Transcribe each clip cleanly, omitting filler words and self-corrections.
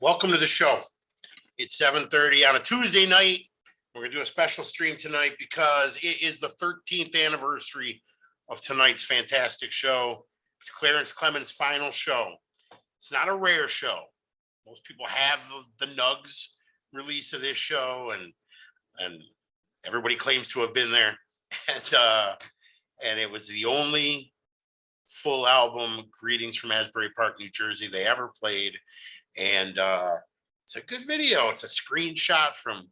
Welcome to the show. It's 7:30 on a Tuesday night. We're going to do a special stream tonight because it is the 13th anniversary of tonight's fantastic show. It's Clarence Clemens' final show. It's not a rare show. Most people have the Nugs release of this show, and everybody claims to have been there. And it was the only full album, Greetings from Asbury Park, New Jersey, they ever played. And it's a good video. It's a screenshot from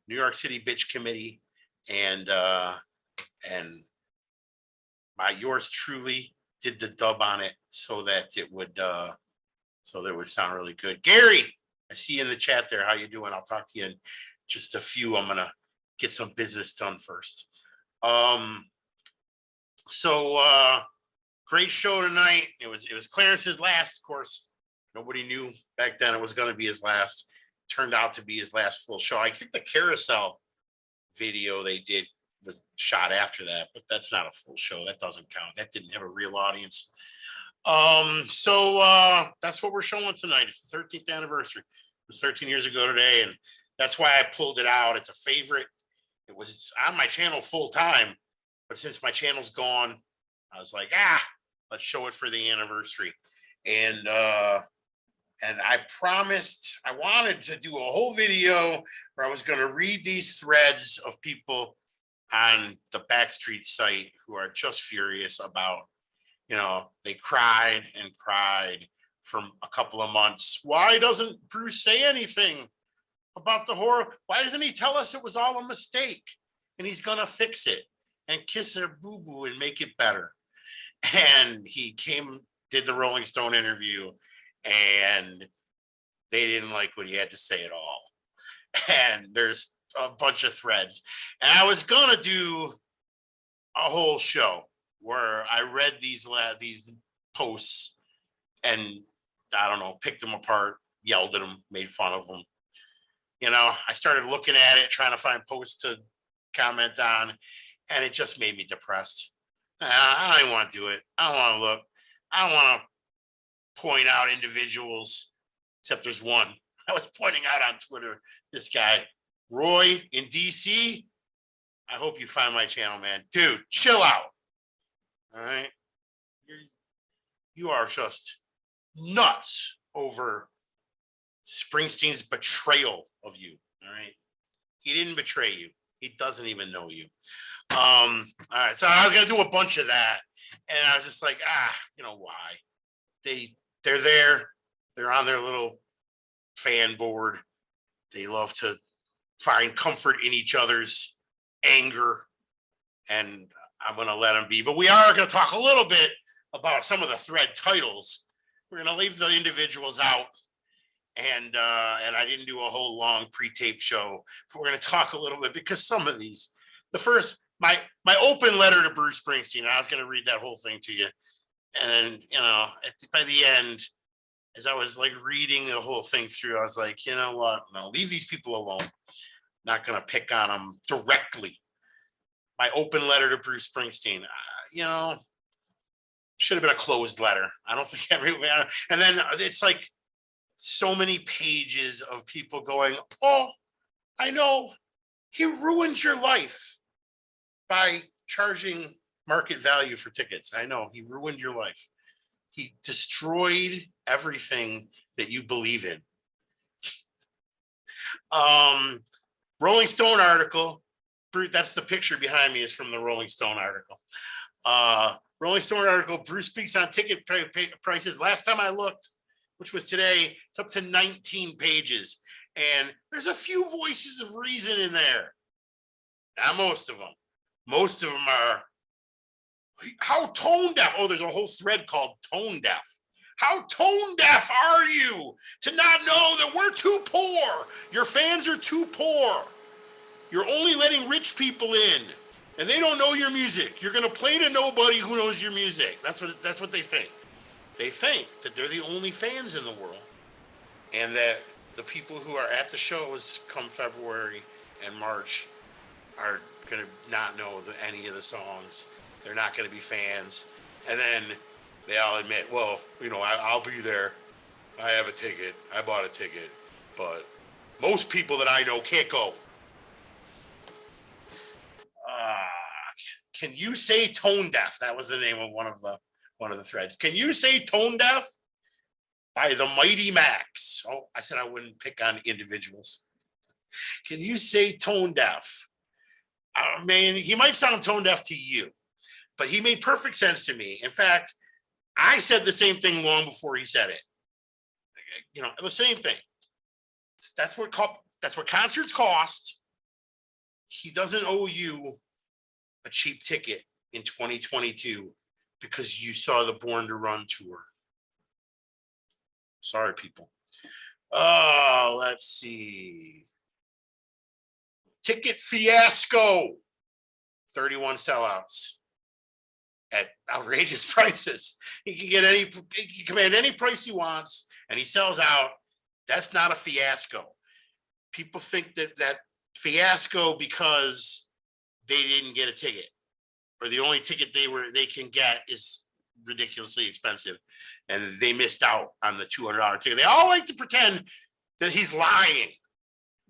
New York City Bitch Committee, and my yours truly did the dub on it so that it would sound really good. Gary, I see you in the chat there. How you doing? I'll talk to you in just a few. I'm gonna get some business done first. Great show tonight. It was Clarence's last, of course. Nobody knew back then it was going to be his last. Turned out to be his last full show. I think the Carousel video they did was shot after that, but that's not a full show. That doesn't count. That didn't have a real audience. That's what we're showing tonight. It's the 13th anniversary. It was 13 years ago today, and that's why I pulled it out. It's a favorite. It was on my channel full time, but since my channel's gone, I was like, let's show it for the anniversary. And I promised I wanted to do a whole video where I was going to read these threads of people on the Backstreet site who are just furious about, they cried and cried for a couple of months. Why doesn't Bruce say anything about the horror? Why doesn't he tell us it was all a mistake and he's going to fix it and kiss her boo-boo and make it better? And he did the Rolling Stone interview, and they didn't like what he had to say at all. And there's a bunch of threads. And I was gonna do a whole show where I read these posts and, I don't know, picked them apart, yelled at them, made fun of them. I started looking at it, trying to find posts to comment on, and it just made me depressed. I don't even want to do it. I don't want to look. I don't want to point out individuals, except there's one. I was pointing out on Twitter, this guy, Roy in DC. I hope you find my channel, man. Dude, chill out. All right. You are just nuts over Springsteen's betrayal of you. All right. He didn't betray you. He doesn't even know you. All right. So I was going to do a bunch of that. And I was just like, why? They're there. They're on their little fan board. They love to find comfort in each other's anger, and I'm going to let them be. But we are going to talk a little bit about some of the thread titles. We're going to leave the individuals out, and I didn't do a whole long pre-tape show. But we're going to talk a little bit because some of these. The first, my open letter to Bruce Springsteen. I was going to read that whole thing to you. And, by the end, as I was like reading the whole thing through, I was like, you know what? No, leave these people alone. Not going to pick on them directly. My open letter to Bruce Springsteen, should have been a closed letter. I don't think everyone. And then it's like so many pages of people going, oh, I know he ruined your life by charging market value for tickets. I know he ruined your life. He destroyed everything that you believe in. Rolling Stone article. That's the picture behind me is from the Rolling Stone article. Rolling Stone article. Bruce speaks on ticket prices. Last time I looked, which was today, it's up to 19 pages. And there's a few voices of reason in there. Not most of them. Most of them are, how tone deaf? Oh, there's a whole thread called tone deaf. How tone deaf are you to not know that we're too poor? Your fans are too poor. You're only letting rich people in, and they don't know your music. You're going to play to nobody who knows your music. That's what they think. They think that they're the only fans in the world, and that the people who are at the shows come February and March are going to not know any of the songs. They're not going to be fans. And then they all admit, well, I'll be there. I have a ticket. I bought a ticket, but most people that I know can't go. Can you say tone deaf? That was the name of one of the threads. Can you say tone deaf? By the Mighty Max. Oh, I said I wouldn't pick on individuals. Can you say tone deaf? I mean, he might sound tone deaf to you, but he made perfect sense to me. In fact, I said the same thing long before he said it. You know, the same thing. That's what concerts cost. He doesn't owe you a cheap ticket in 2022 because you saw the Born to Run tour. Sorry, people. Oh, let's see. Ticket fiasco. 31 sellouts at outrageous prices. He can command any price he wants, and he sells out. That's not a fiasco. People think that fiasco because they didn't get a ticket, or the only ticket they can get is ridiculously expensive, and they missed out on the $200 ticket. They all like to pretend that he's lying,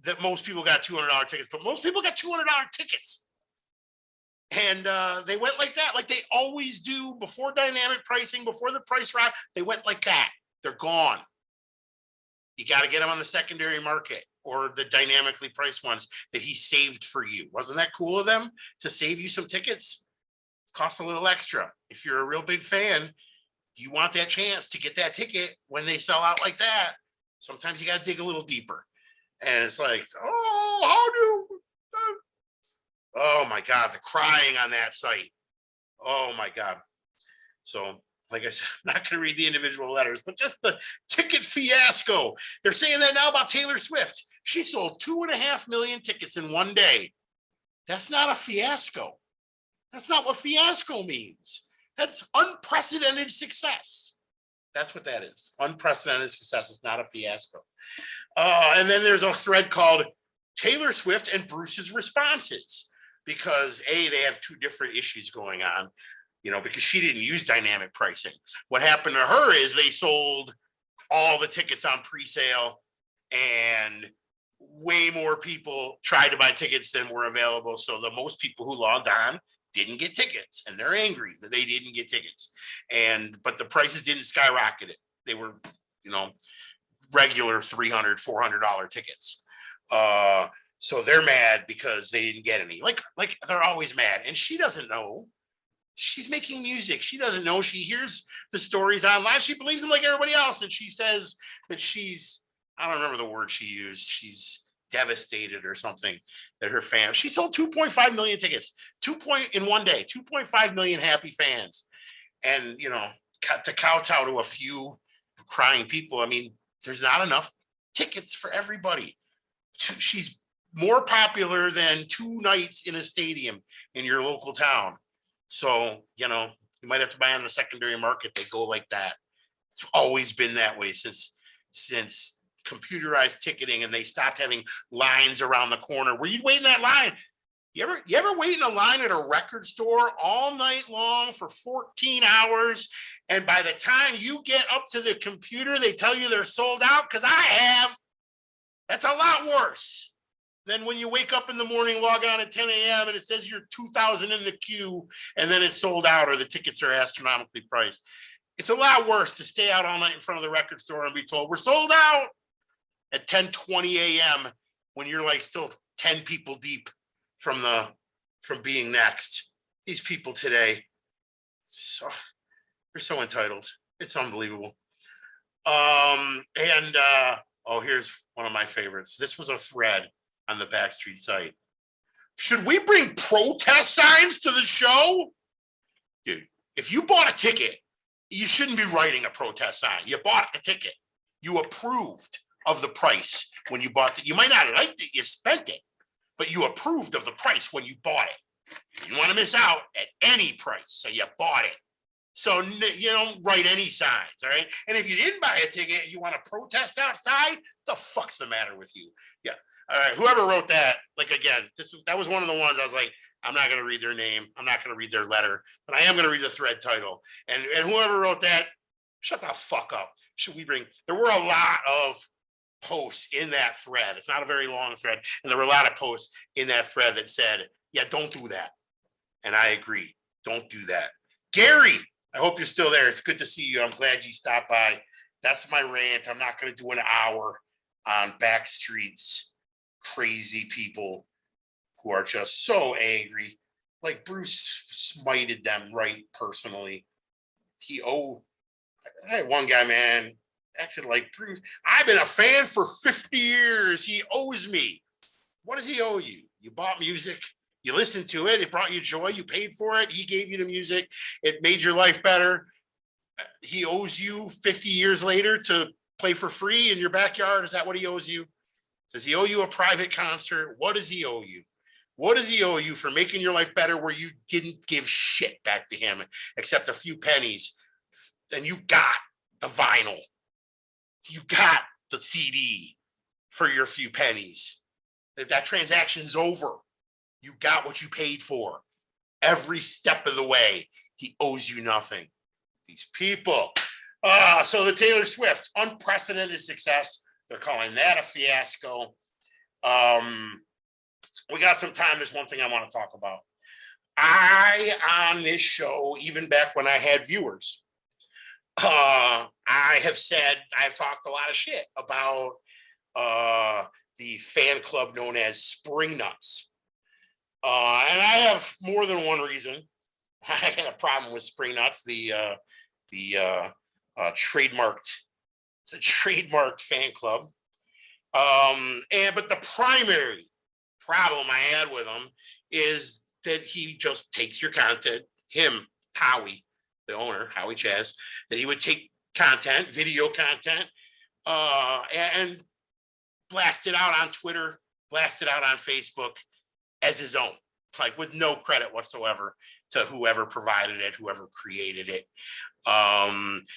that most people got $200 tickets, but most people got $200 tickets. And they went like that, like they always do before dynamic pricing, before the price rock. They went like that. They're gone. You got to get them on the secondary market or the dynamically priced ones that he saved for you. Wasn't that cool of them to save you some tickets? Cost a little extra. If you're a real big fan, you want that chance to get that ticket when they sell out like that. Sometimes you got to dig a little deeper. And it's like, oh my God, the crying on that site. Oh my God. So, like I said, I'm not going to read the individual letters, but just the ticket fiasco. They're saying that now about Taylor Swift. She sold 2.5 million tickets in one day. That's not a fiasco. That's not what fiasco means. That's unprecedented success. That's what that is. Unprecedented success is not a fiasco. And then there's a thread called Taylor Swift and Bruce's responses, because they have two different issues going on, you know, because she didn't use dynamic pricing. What happened to her is they sold all the tickets on pre-sale, and way more people tried to buy tickets than were available. So the most people who logged on didn't get tickets, and they're angry that they didn't get tickets. But the prices didn't skyrocket it. They were, you know, regular $300, $400 tickets. So they're mad because they didn't get any. Like they're always mad. And she doesn't know. She's making music. She doesn't know. She hears the stories online. She believes them like everybody else. And she says that I don't remember the word she used. She's devastated or something, that her fans, she sold 2.5 million tickets, in one day, 2.5 million happy fans. And, you know, to kowtow to a few crying people. I mean, there's not enough tickets for everybody. She's more popular than 2 nights in a stadium in your local town. So, you know, you might have to buy on the secondary market. They go like that. It's always been that way since computerized ticketing, and they stopped having lines around the corner where you'd wait in that line. You ever wait in a line at a record store all night long for 14 hours? And by the time you get up to the computer, they tell you they're sold out? Because I have. That's a lot worse than when you wake up in the morning, log on at 10 a.m. and it says you're 2,000 in the queue, and then it's sold out or the tickets are astronomically priced. It's a lot worse to stay out all night in front of the record store and be told we're sold out at 10:20 a.m. when you're like still 10 people deep from being next. These people today, they're so entitled. It's unbelievable. Here's one of my favorites. This was a thread on the Backstreet site. Should we bring protest signs to the show? Dude, if you bought a ticket, you shouldn't be writing a protest sign. You bought the ticket. You approved of the price when you bought it. You might not have liked it, you spent it, but you approved of the price when you bought it. You didn't want to miss out at any price, so you bought it. So you don't write any signs, all right? And if you didn't buy a ticket, you want to protest outside, the fuck's the matter with you? Yeah, all right, whoever wrote that, like again, that was one of the ones I was like, I'm not going to read their name. I'm not going to read their letter, but I am going to read the thread title. And whoever wrote that, Shut the fuck up. Should we bring? There were a lot of posts in that thread. It's not a very long thread, and there were a lot of posts in that thread that said, "Yeah, don't do that." And I agree. Don't do that. Gary, I hope you're still there. It's good to see you. I'm glad you stopped by. That's my rant. I'm not going to do an hour on Backstreet's crazy people who are just so angry. Like Bruce smited them right personally. I had one guy, man, acted like Bruce. I've been a fan for 50 years. He owes me. What does he owe you? You bought music. You listened to it. It brought you joy. You paid for it. He gave you the music. It made your life better. He owes you 50 years later to play for free in your backyard. Is that what he owes you? Does he owe you a private concert? What does he owe you? What does he owe you for making your life better where you didn't give shit back to him except a few pennies? And you got the vinyl. You got the CD for your few pennies. That transaction's over. You got what you paid for. Every step of the way, he owes you nothing. These people. So the Taylor Swift, unprecedented success. They're calling that a fiasco. We got some time. There's one thing I want to talk about. On this show, even back when I had viewers, I have talked a lot of shit about the fan club known as Spring Nuts. And I have more than one reason. I had a problem with Spring Nuts, the trademarked fan club. But the primary problem I had with him is that he just takes your content, Howie, the owner, Howie Chaz, that he would take content, video content, and blast it out on Twitter, blast it out on Facebook as his own, like with no credit whatsoever to whoever provided it, whoever created it.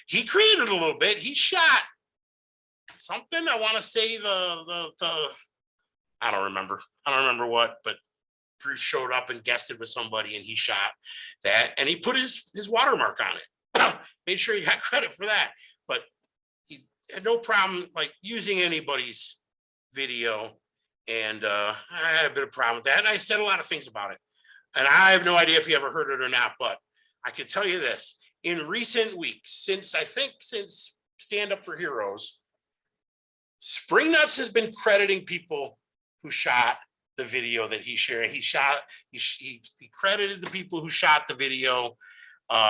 He created a little bit. He shot something. I want to say I don't remember what, but Bruce showed up and guested with somebody and he shot that and he put his watermark on it. Made sure he got credit for that, but he had no problem like using anybody's video. And I had a bit of problem with that. And I said a lot of things about it. And I have no idea if you ever heard it or not, but I can tell you this. In recent weeks, since Stand Up for Heroes, Spring Nuts has been crediting people who shot the video that he shared. He credited the people who shot the video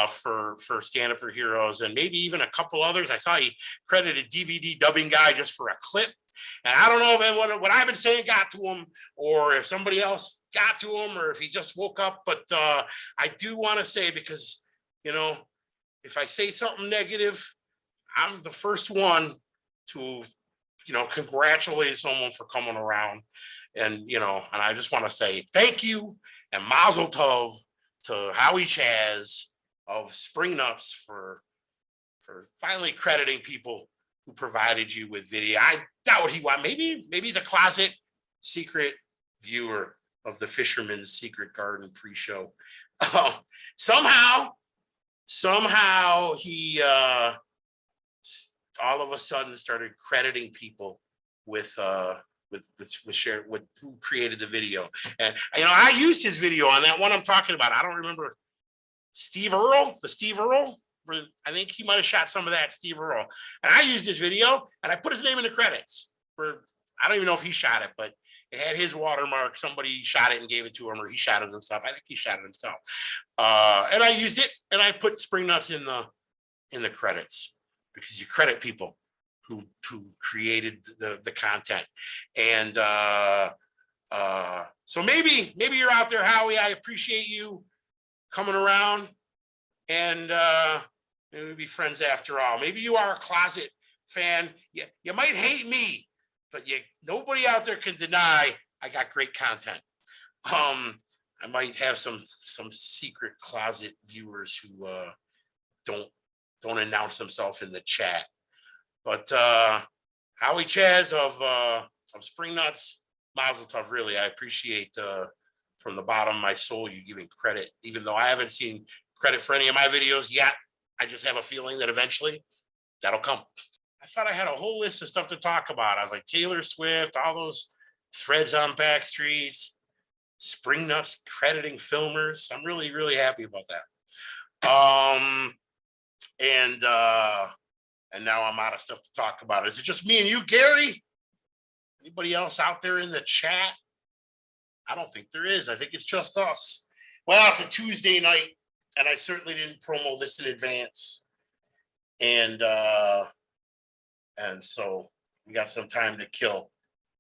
for Stand Up for Heroes and maybe even a couple others. I saw he credited DVD dubbing guy just for a clip. And I don't know if what I've been saying got to him or if somebody else got to him or if he just woke up. But I do want to say, because, you know, if I say something negative, I'm the first one to, you know, congratulate someone for coming around. And, you know, and I just want to say thank you and mazel tov to Howie Chaz of Spring Nuts for finally crediting people who provided you with video. I doubt what he want. Maybe he's a closet secret viewer of the Phisherman's Secret Garden pre-show. Somehow he all of a sudden started crediting people with who created the video. And you know, I used his video on that one I'm talking about. I don't remember Steve Earle. I think he might have shot some of that, Steve Earle. And I used his video and I put his name in the credits. I don't even know if he shot it, but it had his watermark. Somebody shot it and gave it to him, or he shot it himself. I think he shot it himself. And I used it and I put Spring Nuts in the credits because you credit people who created the content. And so maybe you're out there, Howie. I appreciate you coming around. And maybe we'll be friends after all. Maybe you are a closet fan. You might hate me, but nobody out there can deny I got great content. I might have some secret closet viewers who don't announce themselves in the chat. But Howie Chaz of Spring Nuts, mazel tov. Really, I appreciate from the bottom of my soul you giving credit, even though I haven't seen credit for any of my videos yet. I just have a feeling that eventually That'll come. I thought I had a whole list of stuff to talk about. I was like Taylor Swift, all those threads on Backstreets, Spring Nuts crediting filmers. I'm really, really happy about that. And now I'm out of stuff to talk about. Is it just me and you, Gary? Anybody else out there in the chat? I don't think there is. I think it's just us. Well, it's a Tuesday night, and I certainly didn't promo this in advance. And so we got some time to kill.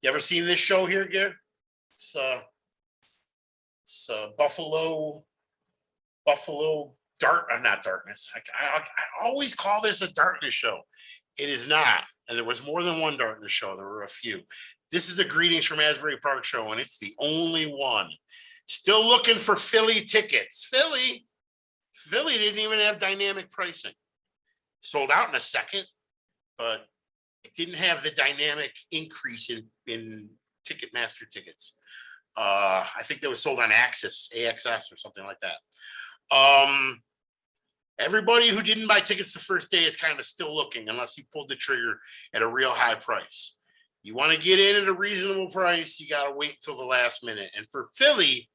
You ever seen this show here, Gary? It's Buffalo not darkness. I always call this a darkness show. It is not. And there was more than one darkness show. There were a few. This is a Greetings from Asbury Park show, and it's the only one. Still looking for Philly tickets. Philly didn't even have dynamic pricing. Sold out in a second, but it didn't have the dynamic increase in Ticketmaster tickets. I think they were sold on AXS or something like that. Everybody who didn't buy tickets the first day is kind of still looking, unless you pulled the trigger at a real high price. You want to get in at a reasonable price, you got to wait until the last minute. And for Philly,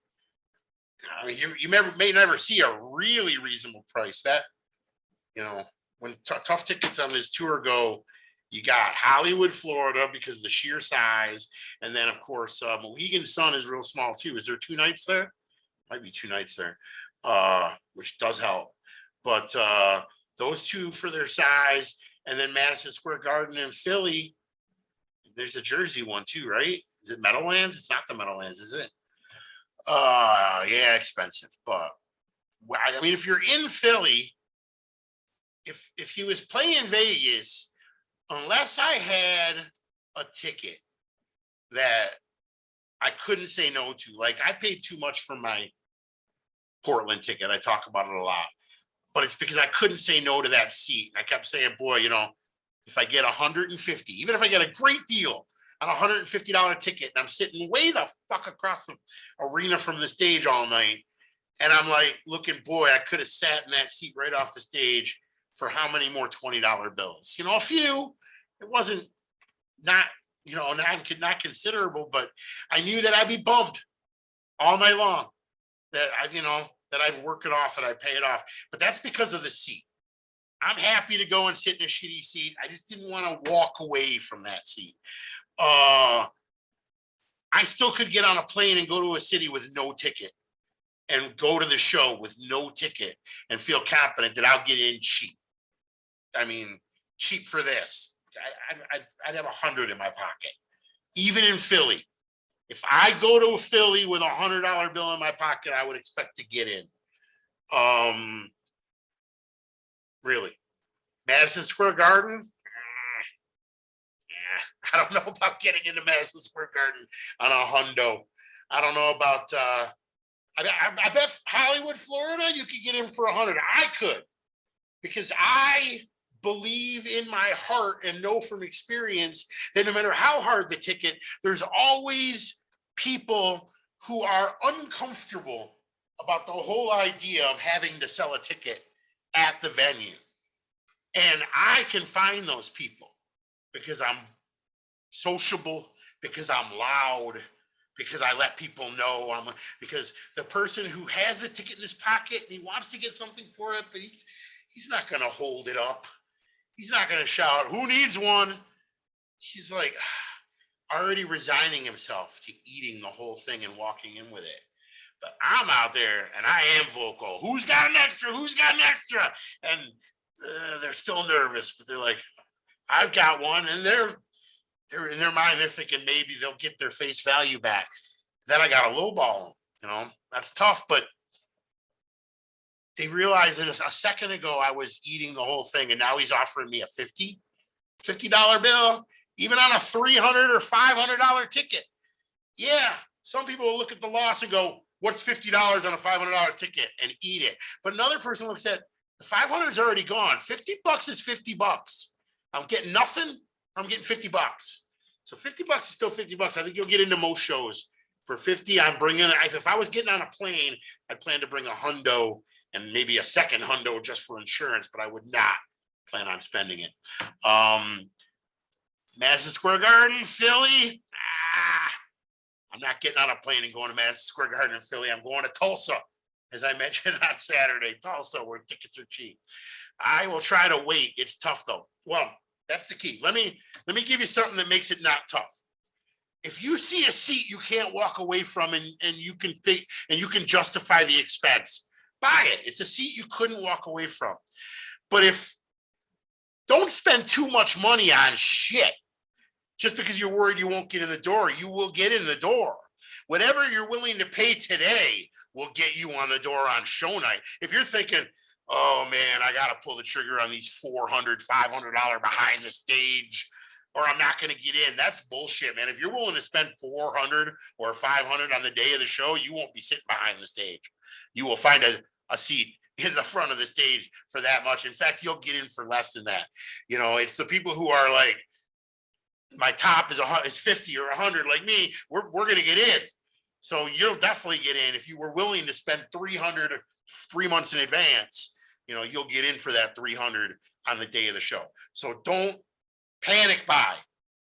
I mean, you may never see a really reasonable price. That, when tough tickets on this tour go, you got Hollywood, Florida, because of the sheer size. And then, of course, Mohegan Sun is real small, too. Is there 2 nights there? Might be 2 nights there, which does help. But those two for their size. And then Madison Square Garden in Philly. There's a Jersey one, too, right? Is it Meadowlands? It's not the Meadowlands, is it? Yeah, expensive. But, I mean, if you're in Philly, if he was playing Vegas, unless I had a ticket that I couldn't say no to, like I paid too much for my Portland ticket. I talk about it a lot, but it's because I couldn't say no to that seat. I kept saying, boy, if I get 150, even if I get a great deal on a $150 ticket and I'm sitting way the fuck across the arena from the stage all night, and I'm like looking, boy, I could have sat in that seat right off the stage for how many more $20 bills? A few. It wasn't not considerable, but I knew that I'd be bummed all night long. That I'd work it off, that I'd pay it off. But that's because of the seat. I'm happy to go and sit in a shitty seat. I just didn't want to walk away from that seat. I still could get on a plane and go to a city with no ticket and go to the show with no ticket and feel confident that I'll get in cheap. I mean, cheap for this. I'd have 100 in my pocket, even in Philly. If I go to Philly with $100 bill in my pocket, I would expect to get in. Really, Madison Square Garden. I don't know about getting into Madison Square Garden on a hundo. I don't know about. I bet Hollywood, Florida, you could get in for 100. I could, because I believe in my heart and know from experience that no matter how hard the ticket, there's always people who are uncomfortable about the whole idea of having to sell a ticket at the venue. And I can find those people because I'm sociable, because I'm loud, because I let people know because the person who has a ticket in his pocket and he wants to get something for it, but he's not going to hold it up. He's not going to shout, "Who needs one?" He's like already resigning himself to eating the whole thing and walking in with it. But I'm out there and I am vocal. Who's got an extra? Who's got an extra? And they're still nervous, but they're like, "I've got one." And they're in their mind, they're thinking maybe they'll get their face value back. Then I got a lowball them. That's tough, but they realized that a second ago I was eating the whole thing, and now he's offering me a $50 bill, even on a $300 or $500 ticket. Yeah, some people will look at the loss and go, "What's $50 on a $500 ticket?" and eat it. But another person looks at the 500 is already gone. $50 is $50. I'm getting nothing. I'm getting $50. So $50 is still $50. I think you'll get into most shows for 50. I'm bringing, if I was getting on a plane, I'd plan to bring a hundo and maybe a second hundo just for insurance, but I would not plan on spending it. Madison Square Garden, Philly. I'm not getting on a plane and going to Madison Square Garden in Philly. I'm going to Tulsa, as I mentioned on Saturday. Tulsa, where tickets are cheap. I will try to wait. It's tough though. Well, that's the key. Let me give you something that makes it not tough. If you see a seat you can't walk away from and you can think and you can justify the expense, buy it. It's a seat you couldn't walk away from. But don't spend too much money on shit just because you're worried you won't get in the door. You will get in the door. Whatever you're willing to pay today will get you on the door on show night. If you're thinking, oh man, I got to pull the trigger on these $400, $500 behind the stage, or I'm not going to get in. That's bullshit, man. If you're willing to spend $400 or $500 on the day of the show, you won't be sitting behind the stage. You will find a seat in the front of the stage for that much. In fact, you'll get in for less than that. You know, it's the people who are like, my top is 50 or 100 like me, we're going to get in. So you'll definitely get in. If you were willing to spend $300 3 months in advance, you know, you'll get in for that $300 on the day of the show. So don't panic buy.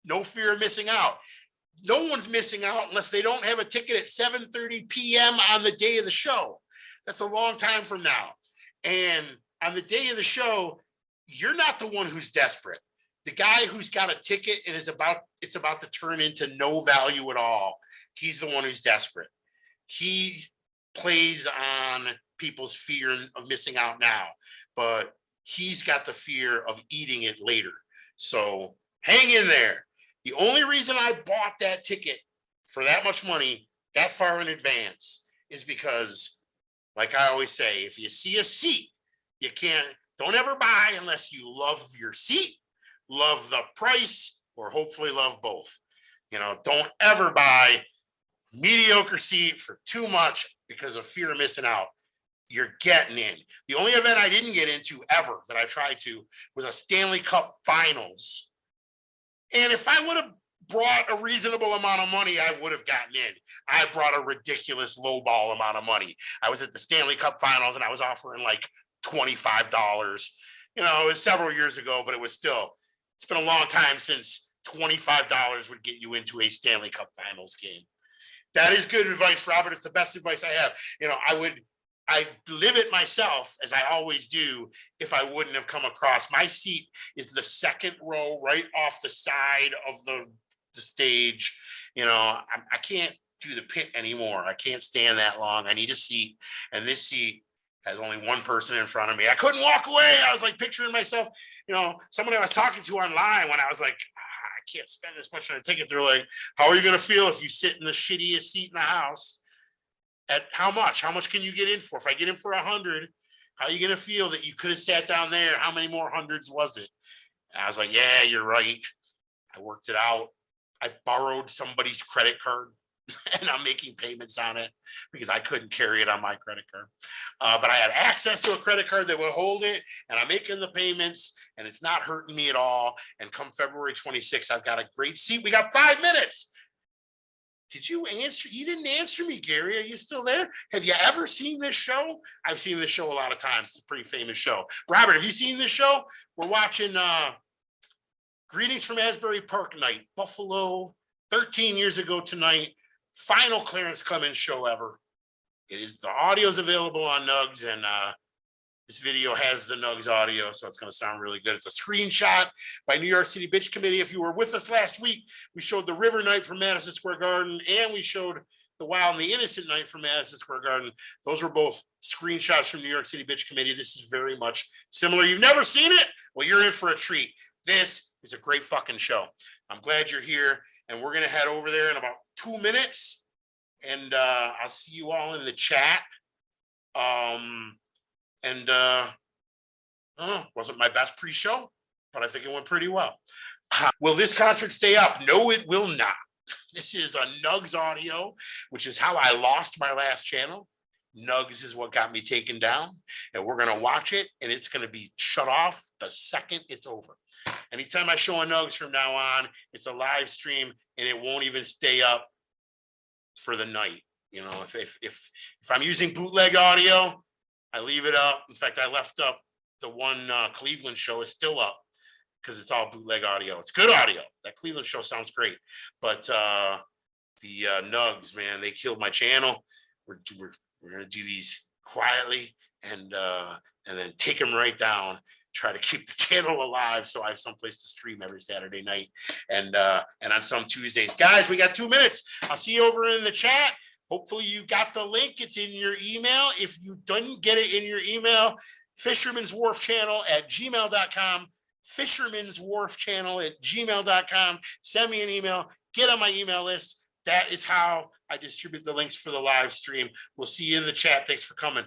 No fear of missing out. No one's missing out unless they don't have a ticket at 7:30 p.m. on the day of the show. That's a long time from now. And on the day of the show, you're not the one who's desperate. The guy who's got a ticket and it's about to turn into no value at all, he's the one who's desperate. He plays on people's fear of missing out now, but he's got the fear of eating it later. So hang in there. The only reason I bought that ticket for that much money that far in advance is because, like I always say, if you see a seat, don't ever buy unless you love your seat, love the price, or hopefully love both. You know, don't ever buy mediocre seat for too much because of fear of missing out. You're getting in. The only event I didn't get into ever that I tried to was a Stanley Cup Finals. And if I would have brought a reasonable amount of money, I would have gotten in. I brought a ridiculous lowball amount of money. I was at the Stanley Cup Finals and I was offering like $25. You know, it was several years ago, but it's been a long time since $25 would get you into a Stanley Cup Finals game. That is good advice, Robert. It's the best advice I have. You know, I live it myself, as I always do, if I wouldn't have come across. My seat is the second row right off the side of the stage. You know, I can't do the pit anymore. I can't stand that long. I need a seat. And this seat has only one person in front of me. I couldn't walk away. I was like picturing myself, you know, somebody I was talking to online when I was like, I can't spend this much on a ticket. They're like, how are you going to feel if you sit in the shittiest seat in the house? At how much? How much can you get in for? If I get in for 100, how are you going to feel that you could have sat down there? How many more hundreds was it? And I was like, yeah, you're right. I worked it out. I borrowed somebody's credit card and I'm making payments on it because I couldn't carry it on my credit card. But I had access to a credit card that would hold it and I'm making the payments and it's not hurting me at all. And come February 26th, I've got a great seat. We got 5 minutes. Did you answer? You didn't answer me, Gary. Are you still there? Have you ever seen this show? I've seen this show a lot of times. It's a pretty famous show. Robert, have you seen this show? We're watching Greetings from Asbury Park night, Buffalo, 13 years ago tonight. Final Clarence Clemens show ever. The audio is available on Nugs, and this video has the Nugs audio, so it's going to sound really good. It's a screenshot by New York City Bitch Committee. If you were with us last week, we showed the River Night from Madison Square Garden, and we showed the Wild and the Innocent Night from Madison Square Garden. Those were both screenshots from New York City Bitch Committee. This is very much similar. You've never seen it? Well, you're in for a treat. This is a great fucking show. I'm glad you're here, and we're going to head over there in about 2 minutes, and I'll see you all in the chat. Wasn't my best pre-show, but I think it went pretty well. Will this concert stay up? No, it will not. This is a Nugs audio, which is how I lost my last channel. Nugs is what got me taken down, and we're going to watch it, and it's going to be shut off the second it's over. Anytime I show a Nugs from now on, it's a live stream, and it won't even stay up for the night. You know, if I'm using bootleg audio, I leave it up. In fact, I left up the one Cleveland show is still up because it's all bootleg audio. It's good audio. That Cleveland show sounds great, but the Nugs, man, they killed my channel. We're gonna do these quietly and then take them right down. Try to keep the channel alive so I have someplace to stream every Saturday night and on some Tuesdays. Guys, we got 2 minutes. I'll see you over in the chat. Hopefully you got the link. It's in your email. If you didn't get it in your email, phishermanswharfchannel@gmail.com. phishermanswharfchannel@gmail.com. Send me an email. Get on my email list. That is how I distribute the links for the live stream. We'll see you in the chat. Thanks for coming.